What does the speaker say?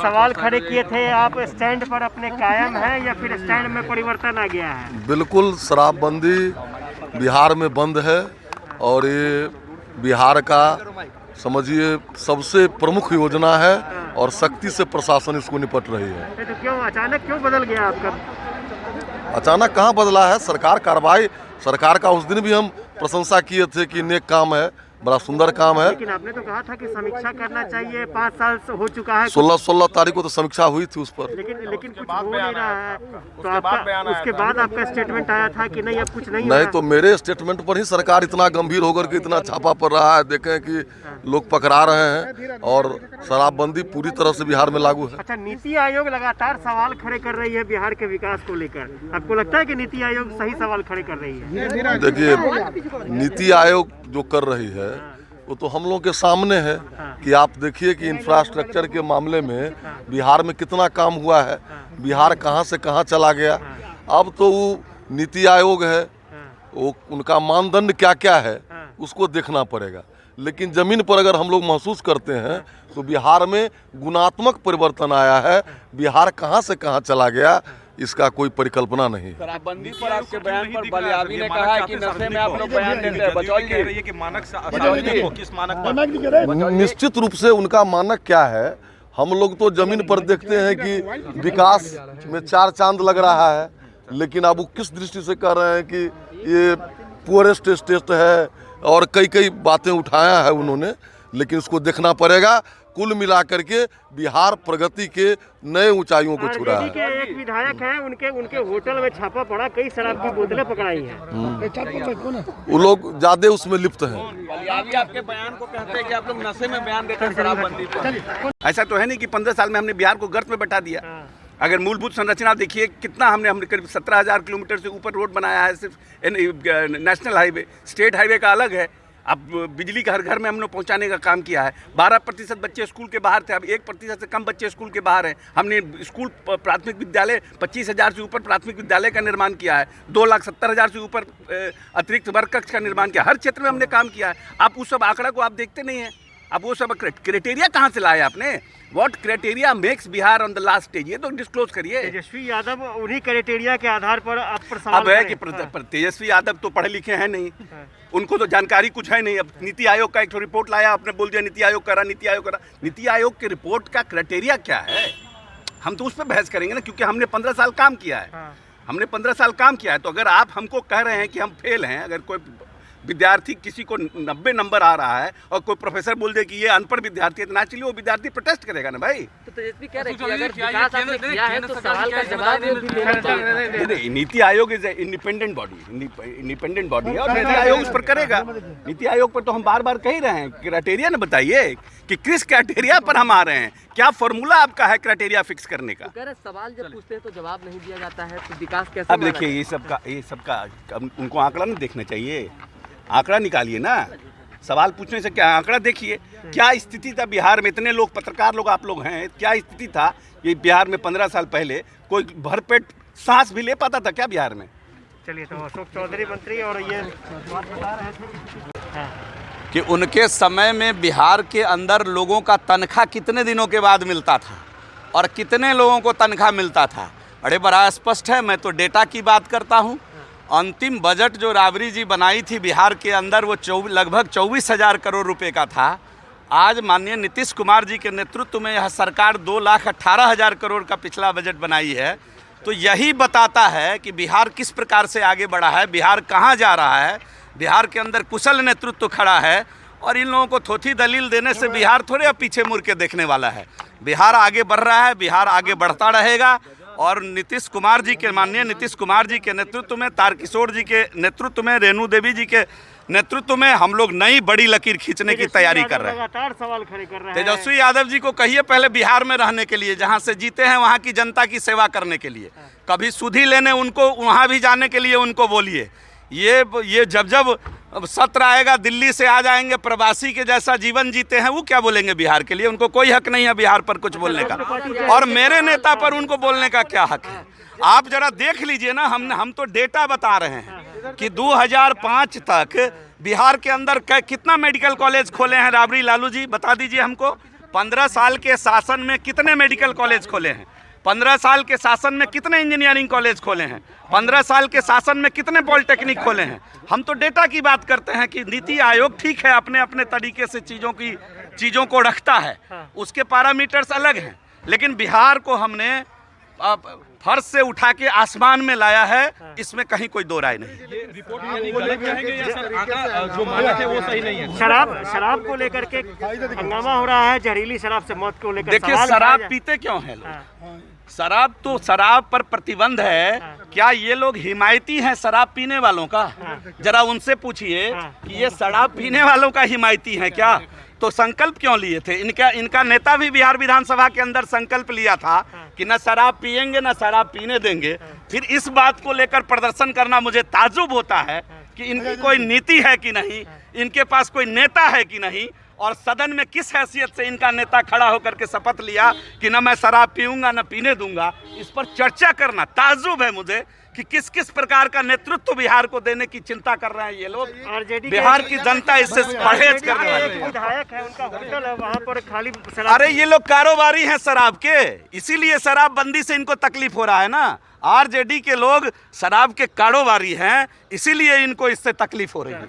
सवाल खड़े किए थे आप, स्टैंड पर अपने कायम हैं या फिर स्टैंड में परिवर्तन आ गया है? बिल्कुल शराबबंदी बिहार में बंद है और ये बिहार का समझिए सबसे प्रमुख योजना है और सख्ती से प्रशासन इसको निपट रही है। तो क्यों अचानक क्यों बदल गया आपका? अचानक कहाँ बदला है, सरकार कार्रवाई, सरकार का उस दिन भी हम प्रशंसा किए थे कि नेक काम है, बड़ा सुंदर काम है। लेकिन आपने तो कहा था कि समीक्षा करना चाहिए, 5 साल से हो चुका है। 16 तारीख को तो समीक्षा हुई थी उस पर, लेकिन कुछ हो नहीं रहा है। तो आपका उसके बाद आपका स्टेटमेंट आया था कि नहीं अब कुछ नहीं तो मेरे स्टेटमेंट पर ही सरकार इतना गंभीर होकर के इतना छापा पड़ रहा है। देखें कि लोग पकड़ा रहे हैं और शराबबंदी पूरी तरह से बिहार में लागू है। अच्छा, नीति आयोग लगातार सवाल खड़े कर रही है बिहार के विकास को लेकर, आपको लगता है कि नीति आयोग सही सवाल खड़े कर रही है? देखिए, नीति आयोग जो कर रही है वो तो हम लोग के सामने है कि आप देखिए कि इंफ्रास्ट्रक्चर के मामले में बिहार में कितना काम हुआ है, बिहार कहां से कहां चला गया। अब तो वो नीति आयोग है, वो उनका मानदंड क्या क्या है उसको देखना पड़ेगा। लेकिन ज़मीन पर अगर हम लोग महसूस करते हैं तो बिहार में गुणात्मक परिवर्तन आया है। बिहार कहां से कहां चला गया इसका कोई परिकल्पना नहीं। शराबबंदी पर आपके बयान पर बलियावी ने कहा है कि नशे में आप लोग बयान देते हैं, बचौल जी कह रही है कि मानक किस मानक पर? निश्चित रूप से उनका मानक क्या है, हम लोग तो जमीन पर देखते हैं कि विकास में 4 चांद लग रहा है, लेकिन अब वो किस दृष्टि से कह रहे हैं कि ये पुअरेस्ट स्टेट है और कई बातें उठाया है उन्होंने। लेकिन उसको देखना पड़ेगा। कुल मिलाकर के बिहार प्रगति के नए ऊंचाइयों को छू रहा है। एक विधायक हैं, उनके होटल में छापा पड़ा, कई शराब की बोतलें पकड़ाई हैं। वो लोग ज्यादा उसमें लिप्त हैं। बलियावी आपके बयान को कहते हैं कि आप लोग नशे में बयान देते हैं शराबबंदी पर। ऐसा तो है नहीं कि 15 साल में हमने बिहार को गर्त में बैठा दिया। अगर मूलभूत संरचना देखिए कितना हमने करीब 17,000 किलोमीटर से ऊपर रोड बनाया है, सिर्फ नेशनल हाईवे, स्टेट हाईवे का अलग है। अब बिजली का हर घर में हमने पहुंचाने का काम किया है। 12% बच्चे स्कूल के बाहर थे, अब 1% से कम बच्चे स्कूल के बाहर हैं। हमने स्कूल प्राथमिक विद्यालय 25,000 से ऊपर प्राथमिक विद्यालय का निर्माण किया है। 2,70,000 से ऊपर अतिरिक्त वर्ग कक्ष का निर्माण किया। हर क्षेत्र में हमने काम किया है। आप उस सब आंकड़ा को आप देखते नहीं हैं। अब वो सब क्राइटेरिया कहाँ से लाए आपने? What criteria makes Bihar on the last stage, ये तो डिस्क्लोज करिए। तेजस्वी यादव उन्हीं क्राइटेरिया के आधार पर आप पर सवाल अब है कि तेजस्वी यादव तो पढ़े लिखे हैं नहीं, उनको तो जानकारी कुछ है नहीं। अब नीति आयोग का एक रिपोर्ट लाया, आपने बोल दिया नीति आयोग करा, नीति आयोग करा। नीति आयोग के रिपोर्ट का क्राइटेरिया क्या है? हम तो उस पर बहस करेंगे ना, क्योंकि हमने 15 साल काम किया है। हमने 15 साल काम किया है। तो अगर आप हमको कह रहे हैं कि हम फेल हैं, अगर कोई विद्यार्थी किसी को 90 नंबर आ रहा है और कोई प्रोफेसर बोल दे कि ये अनपढ़ विद्यार्थी है, तो चलिए वो विद्यार्थी प्रोटेस्ट करेगा ना भाई। तो तेजस्वी कह रहे हैं कि अगर विकास आपने किया है तो सवाल का जवाब भी देना चाहिए। NITI Aayog is independent body है और नीति आयोग उस पर करेगा। नीति आयोग पर तो हम बार बार कह ही रहे हैं, क्राइटेरिया ना बताइए कि किस क्राइटेरिया पर हम आ रहे हैं, क्या फॉर्मूला आपका है क्राइटेरिया फिक्स करने का? कह रहे सवाल जब पूछते हैं तो जवाब नहीं दिया जाता है, तो विकास कैसे? अब देखिए ये सबका उनको आंकड़ा नहीं देखना चाहिए, आंकड़ा निकालिए ना। सवाल पूछने से क्या, आंकड़ा देखिए क्या स्थिति था बिहार में। इतने लोग पत्रकार लोग आप लोग हैं, क्या स्थिति था ये बिहार में 15 साल पहले? कोई भरपेट सांस भी ले पाता था क्या बिहार में? चलिए, तो अशोक चौधरी मंत्री और ये बात बता रहे थे कि उनके समय में बिहार के अंदर लोगों का तनख्वाह कितने दिनों के बाद मिलता था और कितने लोगों को तनख्वाह मिलता था। अरे बड़ा स्पष्ट है, मैं तो डेटा की बात करता हूँ। अंतिम बजट जो राबड़ी जी बनाई थी बिहार के अंदर, वो लगभग 24,000 करोड़ रुपए का था। आज माननीय नीतीश कुमार जी के नेतृत्व में यह सरकार 2,18,000 करोड़ का पिछला बजट बनाई है। तो यही बताता है कि बिहार किस प्रकार से आगे बढ़ा है, बिहार कहाँ जा रहा है। बिहार के अंदर कुशल नेतृत्व खड़ा है और इन लोगों को थोथी दलील देने से बिहार थोड़े अब पीछे मुड़ के देखने वाला है। बिहार आगे बढ़ रहा है, बिहार आगे बढ़ता रहेगा। और नीतीश कुमार जी के, माननीय नीतीश कुमार जी के नेतृत्व में, तारकिशोर जी के नेतृत्व में, रेणु देवी जी के नेतृत्व में हम लोग नई बड़ी लकीर खींचने की तैयारी कर रहे हैं। लगातार सवाल खड़े कर रहे हैं। तेजस्वी यादव जी को कहिए पहले बिहार में रहने के लिए, जहां से जीते हैं वहां की जनता की सेवा करने के लिए, कभी सुधी लेने उनको वहां भी जाने के लिए उनको बोलिए। ये जब सत्र आएगा दिल्ली से आ जाएंगे, प्रवासी के जैसा जीवन जीते हैं, वो क्या बोलेंगे बिहार के लिए? उनको कोई हक नहीं है बिहार पर कुछ बोलने का, और मेरे नेता पर उनको बोलने का क्या हक है? आप जरा देख लीजिए ना, हम तो डेटा बता रहे हैं कि 2005 तक बिहार के अंदर कितना मेडिकल कॉलेज खोले हैं राबड़ी लालू जी, बता दीजिए हमको। 15 साल के शासन में कितने मेडिकल कॉलेज खोले हैं? 15 साल के शासन में कितने इंजीनियरिंग कॉलेज खोले हैं? 15 साल के शासन में कितने पॉलिटेक्निक खोले हैं? हम तो डेटा की बात करते हैं कि नीति आयोग ठीक है, अपने अपने तरीके से चीज़ों को रखता है, उसके पैरामीटर्स अलग हैं, लेकिन बिहार को हमने फर्श से उठा के आसमान में लाया है, इसमें कहीं कोई दो राय नहीं। शराब को लेकर के हंगामा हो रहा है, जहरीली शराब से मौत को लेकर। देखिए, शराब पीते क्यों हैं लोग? शराब पर प्रतिबंध है। क्या ये लोग हिमायती हैं शराब पीने वालों का? जरा उनसे पूछिए कि ये शराब पीने वालों का हिमायती है क्या? तो संकल्प क्यों लिए थे? इनका नेता भी बिहार विधानसभा के अंदर संकल्प लिया था कि न शराब पिएंगे न शराब पीने देंगे। फिर इस बात को लेकर प्रदर्शन करना मुझे ताज्जुब होता है कि इनकी कोई नीति है कि नहीं, इनके पास कोई नेता है कि नहीं, और सदन में किस हैसियत से इनका नेता खड़ा होकर के शपथ लिया कि न मैं शराब पीऊंगा न पीने दूंगा। इस पर चर्चा करना ताज्जुब है मुझे कि किस किस प्रकार का नेतृत्व बिहार को देने की चिंता कर रहे हैं ये लोग। बिहार की जनता इससे परहेज करने वाली है। विधायक है, उनका होटल है, वहाँ पर खाली अरे ये लोग कारोबारी हैं शराब के, इसीलिए शराबबंदी से इनको तकलीफ हो रहा है ना। आरजेडी के लोग शराब के कारोबारी हैं, इसीलिए इनको इससे तकलीफ हो रही है।